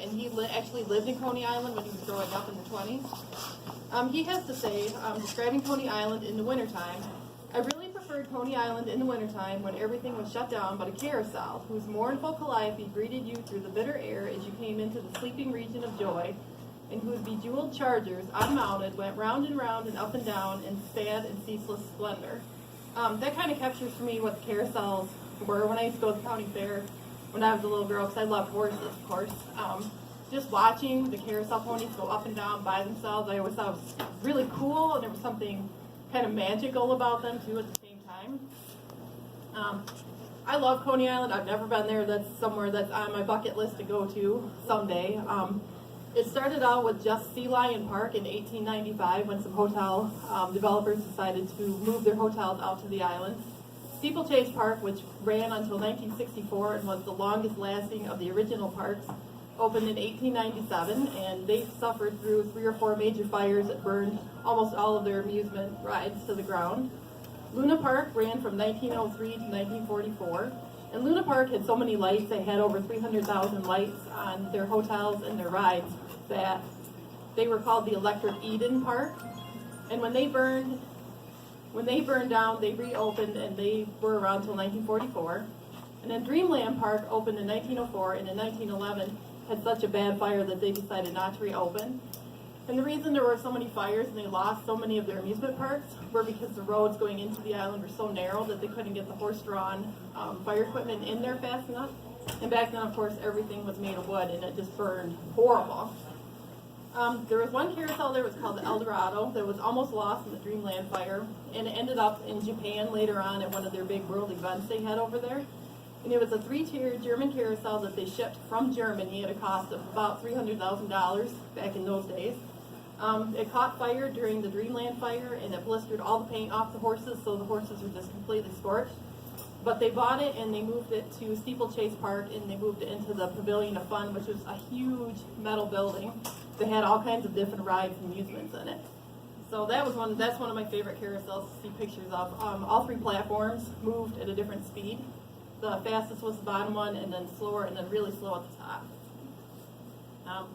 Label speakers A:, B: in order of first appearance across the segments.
A: and he actually lived in Coney Island when he was growing up in the 20s. He has to say, describing Coney Island in the wintertime, I really preferred Coney Island in the wintertime when everything was shut down but a carousel, whose mournful calliope greeted you through the bitter air as you came into the sleeping region of joy, and whose bejeweled chargers, unmounted, went round and up and down in sad and ceaseless splendor. That kind of captures for me what the carousels were when I used to go to the county fair when I was a little girl, because I loved horses, of course. Just watching the carousel ponies go up and down by themselves, I always thought it was really cool, and there was something kind of magical about them too at the same time. I love Coney Island. I've never been there. That's somewhere that's on my bucket list to go to someday. It started out with just Sea Lion Park in 1895 when some hotel developers decided to move their hotels out to the island. Steeplechase Park, which ran until 1964 and was the longest lasting of the original parks, opened in 1897, and they suffered through 3 or 4 major fires that burned almost all of their amusement rides to the ground. Luna Park ran from 1903 to 1944, and Luna Park had so many lights, they had over 300,000 lights on their hotels and their rides, that they were called the Electric Eden Park. And when they burned down, they reopened, and they were around until 1944. And then Dreamland Park opened in 1904, and in 1911 had such a bad fire that they decided not to reopen. And the reason there were so many fires and they lost so many of their amusement parks were because the roads going into the island were so narrow that they couldn't get the horse-drawn fire equipment in there fast enough. And back then, of course, everything was made of wood, and it just burned horrible. There was one carousel there, it was called the El Dorado, that was almost lost in the Dreamland fire, and it ended up in Japan later on at one of their big world events they had over there. And it was a 3-tier German carousel that they shipped from Germany at a cost of about $300,000 back in those days. It caught fire during the Dreamland fire, and it blistered all the paint off the horses, so the horses were just completely scorched. But they bought it, and they moved it to Steeplechase Park, and they moved it into the Pavilion of Fun, which was a huge metal building. They had all kinds of different rides and amusements in it. So that's one of my favorite carousels to see pictures of. All 3 platforms moved at a different speed. The fastest was the bottom one, and then slower, and then really slow at the top.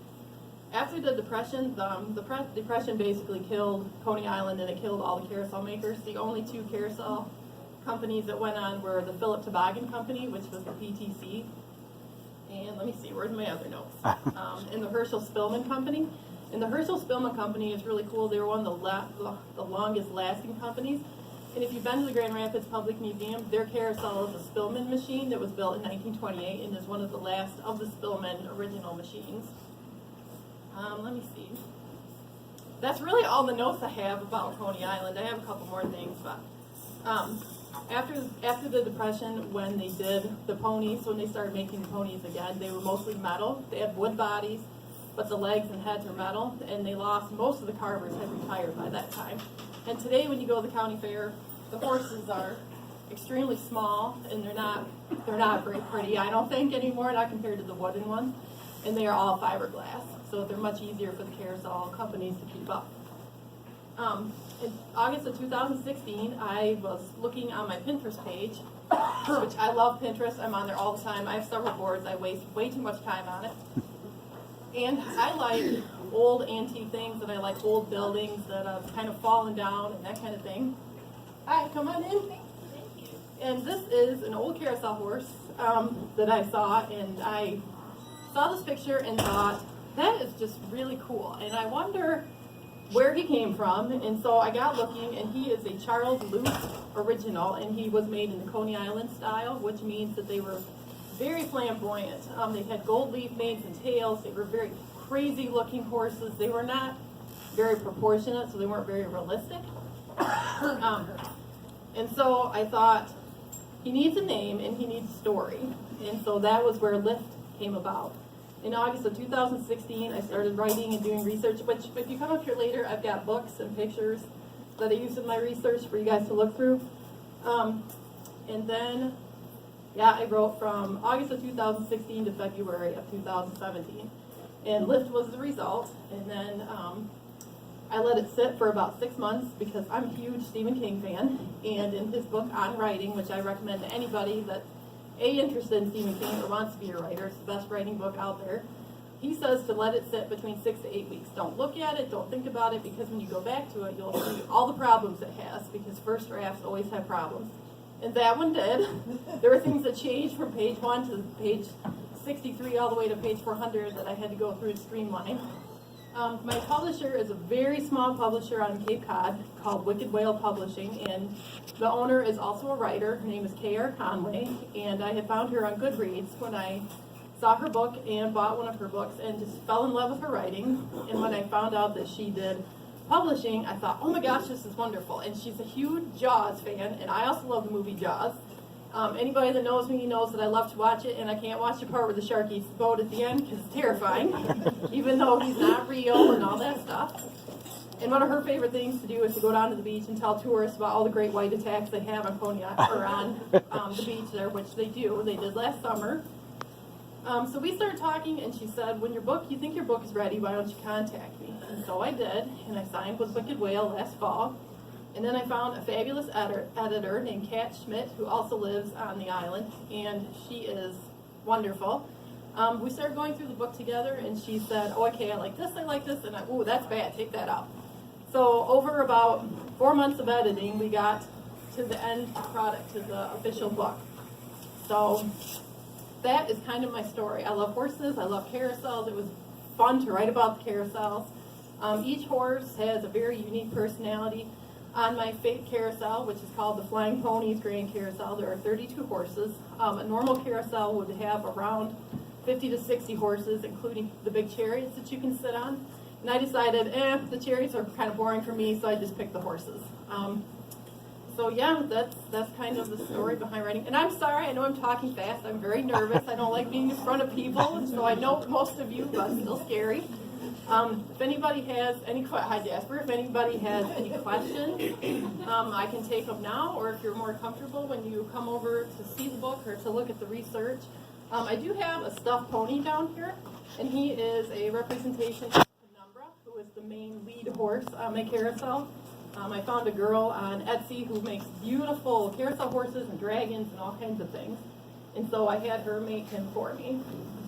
A: After the Depression, the Depression basically killed Coney Island, and it killed all the carousel makers. The only 2 carousel companies that went on were the Philip Toboggan Company, which was the PTC, and let me see, where's my other notes? And the Herschel Spillman Company. And the Herschel Spillman Company is really cool. They were one of the longest lasting companies. And if you've been to the Grand Rapids Public Museum, their carousel is a Spillman machine that was built in 1928 and is one of the last of the Spillman original machines. Let me see. That's really all the notes I have about Coney Island. I have a couple more things, but after the Depression, when they did the ponies, when they started making the ponies again, they were mostly metal. They had wood bodies, but the legs and heads were metal, and they lost, most of the carvers had retired by that time. And today, when you go to the county fair, the horses are extremely small, and they're not very pretty, I don't think, anymore, not compared to the wooden ones. And they are all fiberglass, so they're much easier for the carousel companies to keep up. In August of 2016, I was looking on my Pinterest page, which I love Pinterest. I'm on there all the time. I have several boards. I waste way too much time on it. And I like old antique things, and I like old buildings that have kind of fallen down and that kind of thing. Hi, come on in. Thank you. And this is an old carousel horse that I saw, and I saw this picture and thought, that is just really cool. And I wonder where he came from, and so I got looking, and he is a Charles Luce original, and he was made in the Coney Island style, which means that they were very flamboyant. They had gold leaf manes and tails. They were very crazy looking horses. They were not very proportionate, so they weren't very realistic. And so I thought, he needs a name and he needs a story. And so that was where LIFT came about. In August of 2016, I started writing and doing research, which if you come up here later, I've got books and pictures that I used in my research for you guys to look through. And then, I wrote from August of 2016 to February of 2017. And LIFT was the result. And then I let it sit for about 6 months because I'm a huge Stephen King fan. And in his book on writing, which I recommend to anybody that's interested in Stephen King or wants to be a writer, it's the best writing book out there. he says to let it sit between 6 to 8 weeks. Don't look at it, don't think about it, because when you go back to it, you'll see all the problems it has, because first drafts always have problems. And that one did. There were things that changed from page 1 to page 63 all the way to page 400 that I had to go through and streamline. My publisher is a very small publisher on Cape Cod called Wicked Whale Publishing, and the owner is also a writer. Her name is K.R. Conway, and I had found her on Goodreads when I saw her book and bought one of her books and just fell in love with her writing. And when I found out that she did publishing, I thought, oh my gosh, this is wonderful. And she's a huge Jaws fan, and I also love the movie Jaws. Anybody that knows me knows that I love to watch it, and I can't watch the part where the shark eats the boat at the end because it's terrifying, even though he's not real and all that stuff. And one of her favorite things to do is to go down to the beach and tell tourists about all the great white attacks they have on the beach there, which they do. They did last summer. So we started talking, and she said, when you think your book is ready, why don't you contact me? And so I did, and I signed with Wicked Whale last fall. And then I found a fabulous editor named Kat Schmidt, who also lives on the island, and she is wonderful. We started going through the book together, and she said, oh, okay, I like this, and oh, that's bad, take that out. So over about 4 months of editing, we got to the end product, to the official book. So that is kind of my story. I love horses, I love carousels. It was fun to write about the carousels. Each horse has a very unique personality. On my Fate carousel, which is called the Flying Ponies Grand Carousel, there are 32 horses. A normal carousel would have around 50 to 60 horses, including the big chariots that you can sit on. And I decided, the chariots are kind of boring for me, so I just picked the horses. So yeah, that's kind of the story behind writing. And I'm sorry, I know I'm talking fast. I'm very nervous. I don't like being in front of people, so I know most of you, but it's still scary. If anybody has hi Jasper, if anybody has any questions, I can take them now, or if you're more comfortable when you come over to see the book or to look at the research. I do have a stuffed pony down here, and he is a representation of Penumbra, who is the main lead horse on my carousel. I found a girl on Etsy who makes beautiful carousel horses and dragons and all kinds of things, and so I had her make him for me.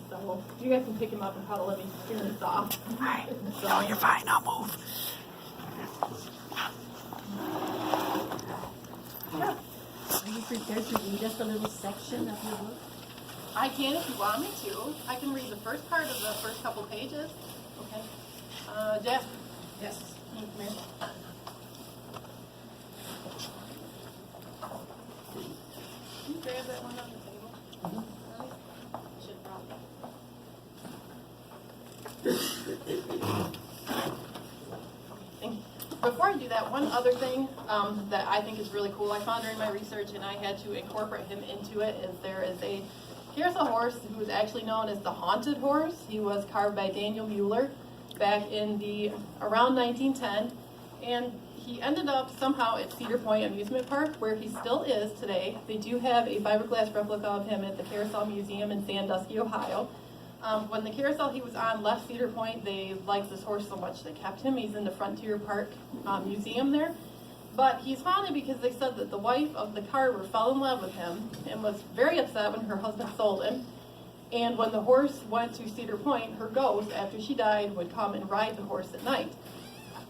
A: So you guys can pick him up and cuddle him and turn this off.
B: Hi. No, you're fine. I'll move.
A: Yeah.
C: Are you prepared to read us a little section of your book?
A: I can if you want me to. I can read the first part of the first couple pages. Okay. Jeff?
C: Yes.
A: Can you come here? Can you grab that one off the table?
C: Mm-hmm.
A: Should probably. Before I do that, one other thing that I think is really cool, I found during my research, and I had to incorporate him into it, is there is a carousel horse who is actually known as the Haunted Horse. He was carved by Daniel Mueller back in around 1910, and he ended up somehow at Cedar Point Amusement Park, where he still is today. They do have a fiberglass replica of him at the Carousel Museum in Sandusky, Ohio. When the carousel he was on left Cedar Point, they liked this horse so much they kept him. He's in the Frontier Park Museum there. But he's haunted because they said that the wife of the carver fell in love with him and was very upset when her husband sold him. And when the horse went to Cedar Point, her ghost, after she died, would come and ride the horse at night.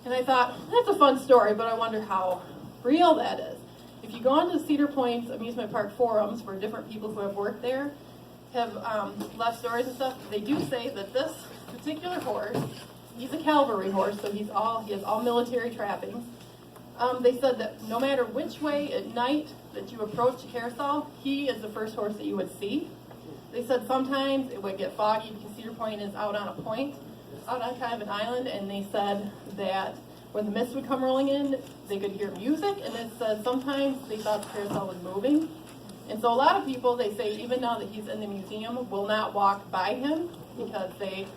A: And I thought, that's a fun story, but I wonder how real that is. If you go on to Cedar Point's amusement park forums, where different people who have worked there have left stories and stuff, they do say that this particular horse, he's a cavalry horse, so he has all military trappings. They said that no matter which way at night that you approach the carousel, he is the first horse that you would see. They said sometimes it would get foggy because Cedar Point is out on a point, out on kind of an island, and they said that when the mist would come rolling in, they could hear music, and it said sometimes they thought the carousel was moving. And so a lot of people, they say, even now that he's in the museum, will not walk by him because they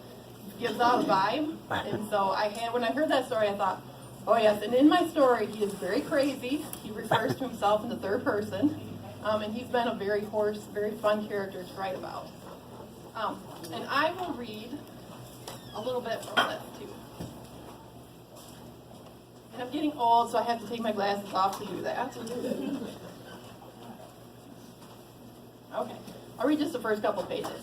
A: gives out a vibe. And so when I heard that story, I thought, oh yes, and in my story, he is very crazy. He refers to himself in the third person. And he's been a very fun character to write about. And I will read a little bit from this too. And I'm getting old, so I have to take my glasses off to do that. Okay, I'll read just the first couple pages.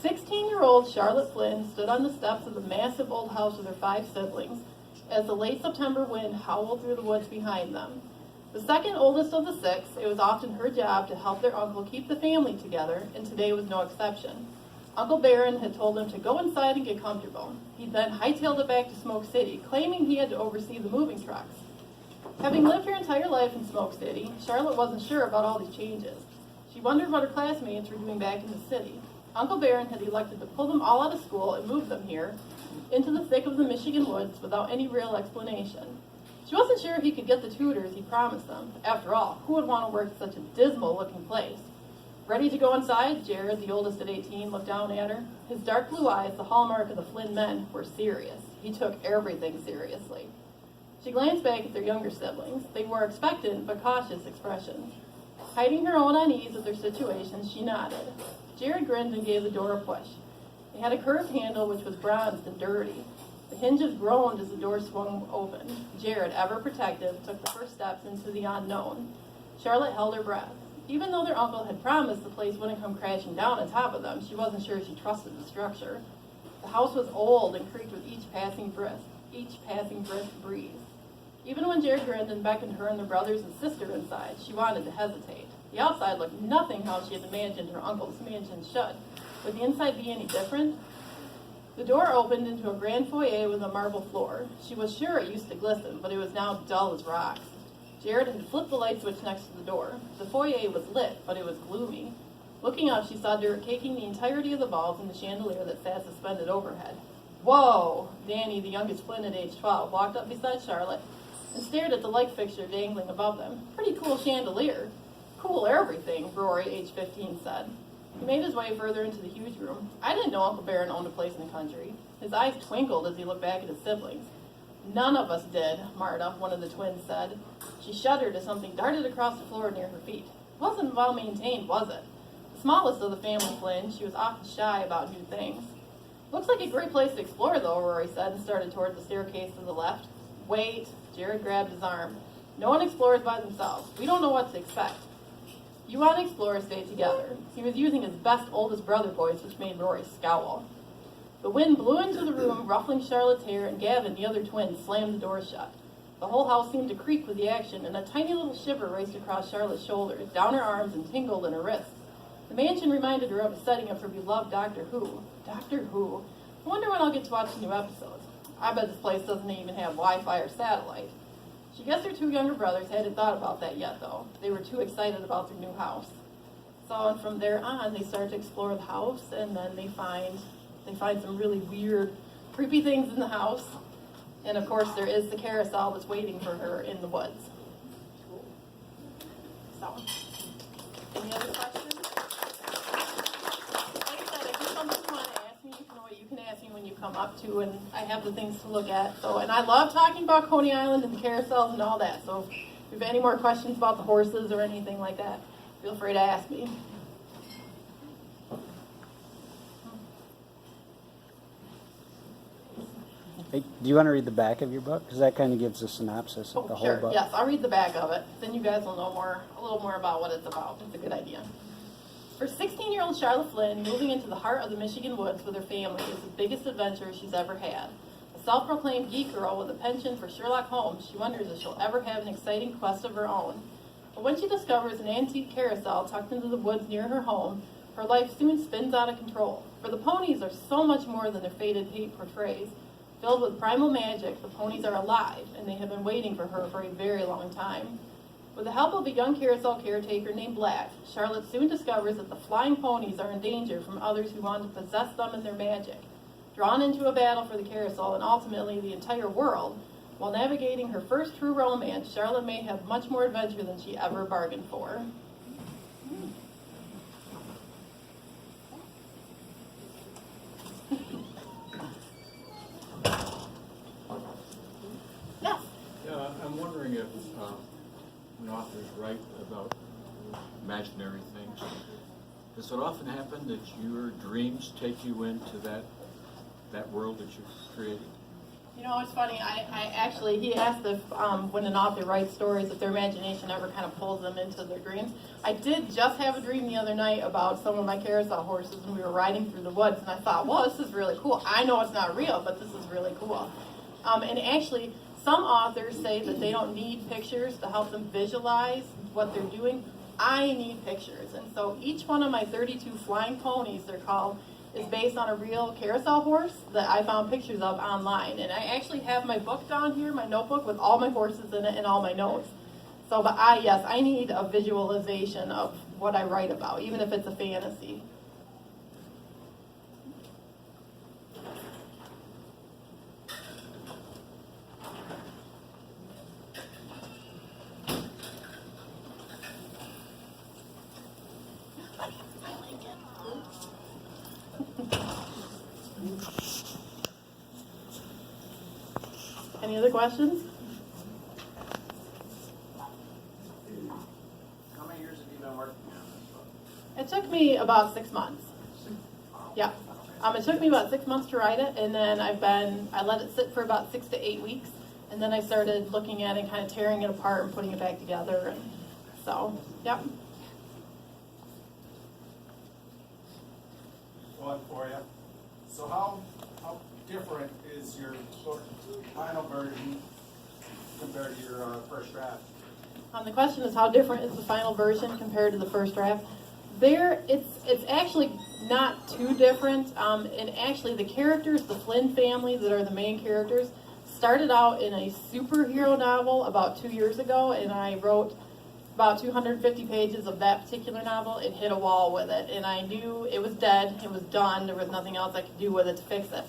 A: 16-year-old Charlotte Flynn stood on the steps of the massive old house with her 5 siblings as the late September wind howled through the woods behind them. The second oldest of the 6, it was often her job to help their uncle keep the family together, and today was no exception. Uncle Barron had told him to go inside and get comfortable. He then hightailed it back to Smoke City, claiming he had to oversee the moving trucks. Having lived her entire life in Smoke City, Charlotte wasn't sure about all these changes. She wondered what her classmates were doing back in the city. Uncle Barron had elected to pull them all out of school and move them here, into the thick of the Michigan woods, without any real explanation. She wasn't sure he could get the tutors he promised them. After all, who would want to work at such a dismal-looking place? Ready to go inside, Jared, the oldest at 18, looked down at her. His dark blue eyes, the hallmark of the Flynn men, were serious. He took everything seriously. She glanced back at their younger siblings. They wore expectant but cautious expressions. Hiding her own unease at their situation, she nodded. Jared grinned and gave the door a push. It had a curved handle which was bronzed and dirty. The hinges groaned as the door swung open. Jared, ever protective, took the first steps into the unknown. Charlotte held her breath. Even though their uncle had promised the place wouldn't come crashing down on top of them, she wasn't sure she trusted the structure. The house was old and creaked with each passing brisk breeze. Even when Jared grinned and beckoned her and their brothers and sister inside, she wanted to hesitate. The outside looked nothing how she had imagined her uncle's mansion should. Would the inside be any different? The door opened into a grand foyer with a marble floor. She was sure it used to glisten, but it was now dull as rocks. Jared had flipped the light switch next to the door. The foyer was lit, but it was gloomy. Looking up, she saw dirt caking the entirety of the bulbs in the chandelier that sat suspended overhead. Whoa! Danny, the youngest Flynn at age 12, walked up beside Charlotte and stared at the light fixture dangling above them. Pretty cool chandelier. Cool everything, Rory, age 15, said. He made his way further into the huge room. I didn't know Uncle Barron owned a place in the country. His eyes twinkled as he looked back at his siblings. None of us did, Marta, one of the twins, said. She shuddered as something darted across the floor near her feet. It wasn't well maintained, was it? The smallest of the family, Flynn, she was often shy about new things. Looks like a great place to explore, though, Rory said, and started toward the staircase to the left. Wait, Jared grabbed his arm. No one explores by themselves. We don't know what to expect. You want to explore, stay together. He was using his best oldest brother voice, which made Rory scowl. The wind blew into the room, ruffling Charlotte's hair, and Gavin, the other twin, slammed the door shut. The whole house seemed to creak with the action, and a tiny little shiver raced across Charlotte's shoulders, down her arms, and tingled in her wrists. The mansion reminded her of a setting of her beloved Doctor Who. Doctor Who? I wonder when I'll get to watch the new episodes. I bet this place doesn't even have Wi-Fi or satellite. She guessed her 2 younger brothers hadn't thought about that yet, though. They were too excited about their new house. So, and from there on, they start to explore the house, and then they find some really weird, creepy things in the house. And of course, there is the carousel that's waiting for her in the woods. So, any other questions? Like I said, if there's something you want to ask me, you can ask me when you come up to, and I have the things to look at. So, and I love talking about Coney Island and the carousels and all that. So, if you have any more questions about the horses or anything like that, feel free to ask me.
B: Hey, do you want to read the back of your book? Because that kind of gives a synopsis of the whole
A: Sure.
B: book.
A: Yes, I'll read the back of it. Then you guys will know a little more about what it's about. It's a good idea. For 16-year-old Charlotte Flynn, moving into the heart of the Michigan woods with her family is the biggest adventure she's ever had. A self-proclaimed geek girl with a penchant for Sherlock Holmes, she wonders if she'll ever have an exciting quest of her own. But when she discovers an antique carousel tucked into the woods near her home, her life soon spins out of control. For the ponies are so much more than their faded paint portrays. Filled with primal magic, the ponies are alive, and they have been waiting for her for a very long time. With the help of a young carousel caretaker named Black, Charlotte soon discovers that the flying ponies are in danger from others who want to possess them and their magic. Drawn into a battle for the carousel and ultimately the entire world, while navigating her first true romance, Charlotte may have much more adventure than she ever bargained for. Yes?
D: Yeah, I'm wondering if when authors write about imaginary things, does it often happen that your dreams take you into that world that you've created?
A: You know, it's funny, I actually, he asked if, when an author writes stories, if their imagination ever kind of pulls them into their dreams. I did just have a dream the other night about some of my carousel horses, and we were riding through the woods, and I thought, well, this is really cool. I know it's not real, but this is really cool. And actually, some authors say that they don't need pictures to help them visualize what they're doing. I need pictures, and so each one of my 32 flying ponies, they're called, is based on a real carousel horse that I found pictures of online. And I actually have my book down here, my notebook, with all my horses in it and all my notes. So, but yes, I need a visualization of what I write about, even if it's a fantasy. Any other questions?
E: How many years have you been working on this book?
A: It took me about 6 months. Yeah. It took me about 6 months to write it, and then I let it sit for about 6 to 8 weeks, and then I started looking at it and kind of tearing it apart and putting it back together. And so, yep.
F: One for you. So how different is your book final version compared to your first draft?
A: The question is, how different is the final version compared to the first draft? It's actually not too different. And actually, the characters, the Flynn family that are the main characters, started out in a superhero novel about 2 years ago, and I wrote about 250 pages of that particular novel and hit a wall with it. And I knew it was dead, it was done, there was nothing else I could do with it to fix it.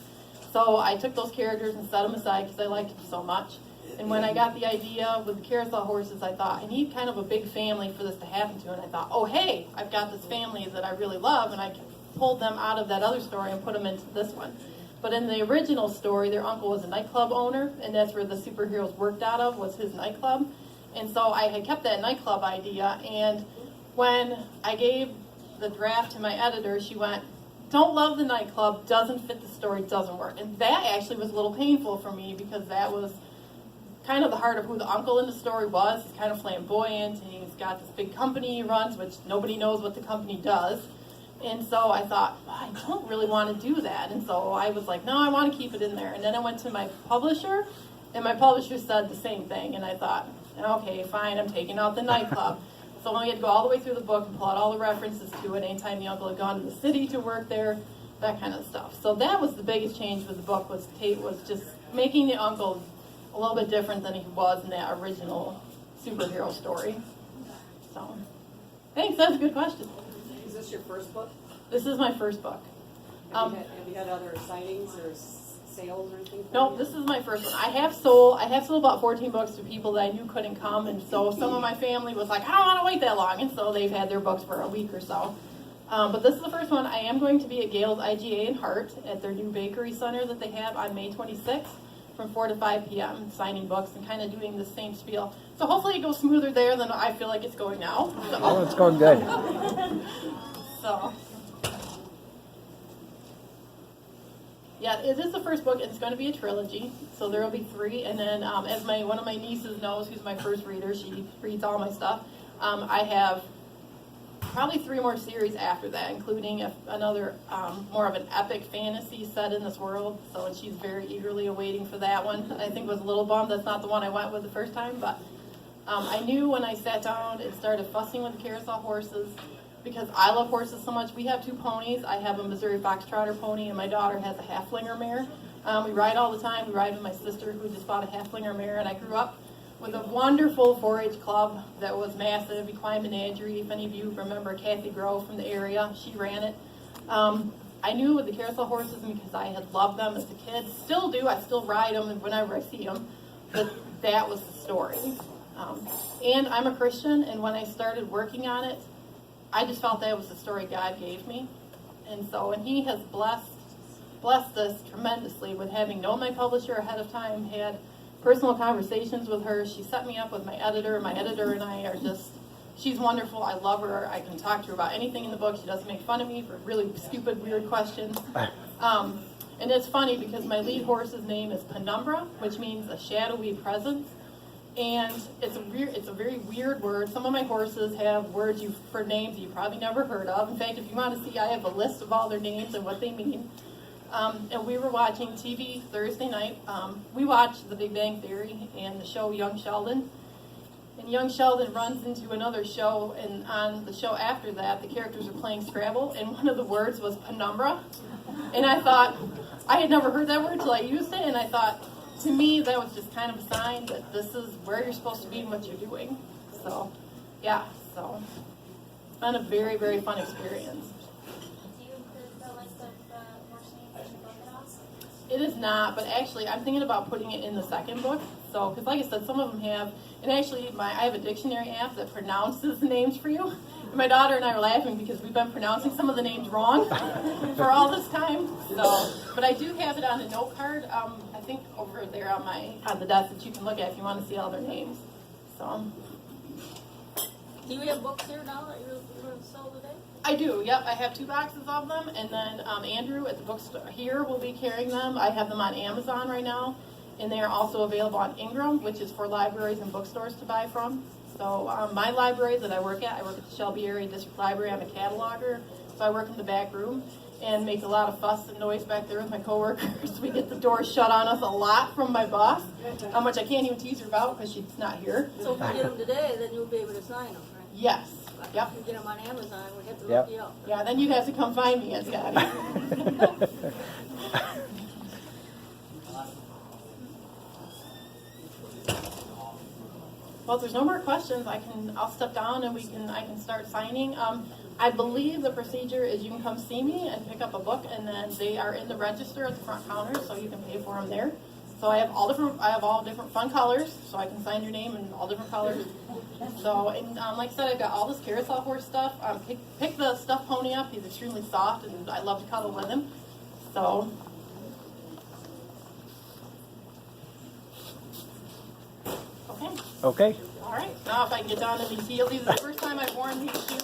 A: So I took those characters and set them aside because I liked them so much. And when I got the idea with the carousel horses, I thought, I need kind of a big family for this to happen to. And I thought, oh, hey, I've got this family that I really love, and I can pull them out of that other story and put them into this one. But in the original story, their uncle was a nightclub owner, and that's where the superheroes worked out of, was his nightclub. And so I had kept that nightclub idea, and when I gave the draft to my editor, she went, don't love the nightclub, doesn't fit the story, doesn't work. And that actually was a little painful for me, because that was kind of the heart of who the uncle in the story was. He's kind of flamboyant, and he's got this big company he runs, which nobody knows what the company does. And so I thought, I don't really want to do that. And so I was like, no, I want to keep it in there. And then I went to my publisher, and my publisher said the same thing. And I thought, okay, fine, I'm taking out the nightclub. So I had to go all the way through the book and pull out all the references to it anytime the uncle had gone to the city to work there, that kind of stuff. So that was the biggest change with the book, was just making the uncle a little bit different than he was in that original superhero story. So, thanks, that's a good question.
G: Is this your first book?
A: This is my first book.
G: Have you had other signings or sales or anything?
A: Nope, this is my first one. I have sold about 14 books to people that I knew couldn't come, and so some of my family was like, I don't want to wait that long, and so they've had their books for a week or so. But this is the first one. I am going to be at Gale's IGA in Hart at their new bakery center that they have on May 26th from 4 to 5 p.m. signing books and kind of doing the same spiel. So hopefully it goes smoother there than I feel like it's going now. So.
B: Oh, it's going good.
A: So, yeah, it is the first book, and it's going to be a trilogy. So there will be 3, and then as one of my nieces knows, who's my first reader, she reads all my stuff. I have probably 3 more series after that, including another more of an epic fantasy set in this world. So she's very eagerly awaiting for that one. I think was a little bummed that's not the one I went with the first time, but I knew when I sat down and started fussing with the carousel horses, because I love horses so much. We have 2 ponies. I have a Missouri Foxtrotter pony, and my daughter has a Halflinger mare. We ride all the time. We ride with my sister, who just bought a Halflinger mare, and I grew up with a wonderful 4-H club that was massive, Equine Menagerie. If any of you remember Kathy Grove from the area, she ran it. I knew with the carousel horses, because I had loved them as a kid, still do, I still ride them whenever I see them, but that was the story. And I'm a Christian, and when I started working on it, I just felt that was the story God gave me. And he has blessed us tremendously with having known my publisher ahead of time, had personal conversations with her. She set me up with my editor. My editor and I are she's wonderful. I love her. I can talk to her about anything in the book. She doesn't make fun of me for really stupid, weird questions. And it's funny because my lead horse's name is Penumbra, which means a shadowy presence. And it's a very weird word. Some of my horses have words for names you probably never heard of. In fact, if you want to see, I have a list of all their names and what they mean. And we were watching TV Thursday night. We watched The Big Bang Theory and the show Young Sheldon. And Young Sheldon runs into another show, and on the show after that, the characters are playing Scrabble, and one of the words was penumbra. And I thought, I had never heard that word till I used it, and I thought, to me, that was just kind of a sign that this is where you're supposed to be and what you're doing. So, yeah, so it's been a very, very fun experience.
H: Do you include the list of horse names in your book at all?
A: It is not, but actually I'm thinking about putting it in the second book. So, because like I said, some of them have, and actually I have a dictionary app that pronounces the names for you. And my daughter and I are laughing because we've been pronouncing some of the names wrong for all this time. So, but I do have it on a note card, I think over there on the desk that you can look at if you want to see all their names. So.
I: Do you have books here now that you're going to sell today?
A: I do, yep. I have 2 boxes of them, and then Andrew at the bookstore here will be carrying them. I have them on Amazon right now, and they are also available on Ingram, which is for libraries and bookstores to buy from. So my library that I work at the Shelby Area District Library. I'm a cataloger, so I work in the back room and make a lot of fuss and noise back there with my coworkers. We get the doors shut on us a lot from my boss, which I can't even tease her about because she's not here.
I: So if you get them today, then you'll be able to sign them, right?
A: Yes. Yep.
I: If you get them on Amazon, we have to
B: Yep.
I: look you up.
A: Yeah, then you'd have to come find me, Scotty. Well, if there's no more questions, I'll step down and I can start signing. I believe the procedure is you can come see me and pick up a book, and then they are in the register at the front counter, so you can pay for them there. So I have all different fun colors, so I can sign your name in all different colors. So, and like I said, I've got all this carousel horse stuff. Pick the stuffed pony up. He's extremely soft, and I love to cuddle with him. So. Okay.
B: Okay.
A: All right. Now if I can get down in these heels. These are the first time I've worn these shoes.